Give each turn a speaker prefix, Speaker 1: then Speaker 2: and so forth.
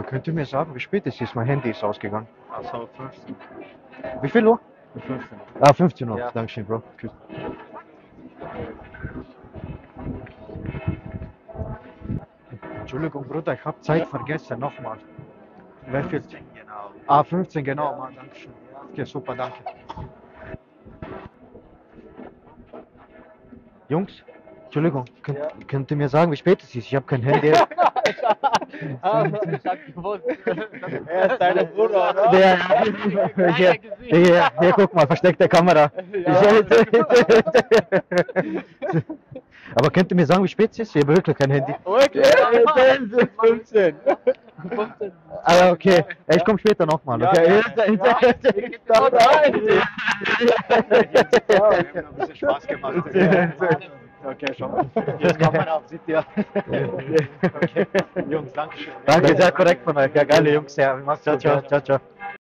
Speaker 1: Könnt ihr mir sagen, wie spät es ist? Mein Handy ist ausgegangen.
Speaker 2: Also 15.
Speaker 1: Wie viel Uhr?
Speaker 2: 15.
Speaker 1: 15 Uhr.
Speaker 2: Ja.
Speaker 1: Dankeschön, Bro. Tschüss. Entschuldigung, Bruder, ich habe Zeit vergessen. Nochmal. Wer viel?
Speaker 2: 15 genau.
Speaker 1: 15, genau,
Speaker 2: Ja.
Speaker 1: Mann. Dankeschön. Okay, super, danke. Jungs, Entschuldigung, könnt ihr mir sagen, wie spät es ist? Ich habe kein Handy.
Speaker 2: Ich hab gewusst. Er ist deine Bruder, oder?
Speaker 1: Hier, guck mal, versteckte Kamera. Aber könnt ihr mir sagen, wie spät es ist? Ich habe wirklich kein Handy.
Speaker 2: Wirklich? 15. 15.
Speaker 1: Okay, ich komme später nochmal.
Speaker 2: Ja,
Speaker 1: Okay?
Speaker 2: ja. Wir haben ein bisschen Spaß gemacht. Okay, schon mal. Jetzt kommt man auf City. Okay, Jungs, danke schön.
Speaker 1: Danke, sehr korrekt von euch. Ja, geile Jungs. Ja, ciao, ciao, ciao, ciao.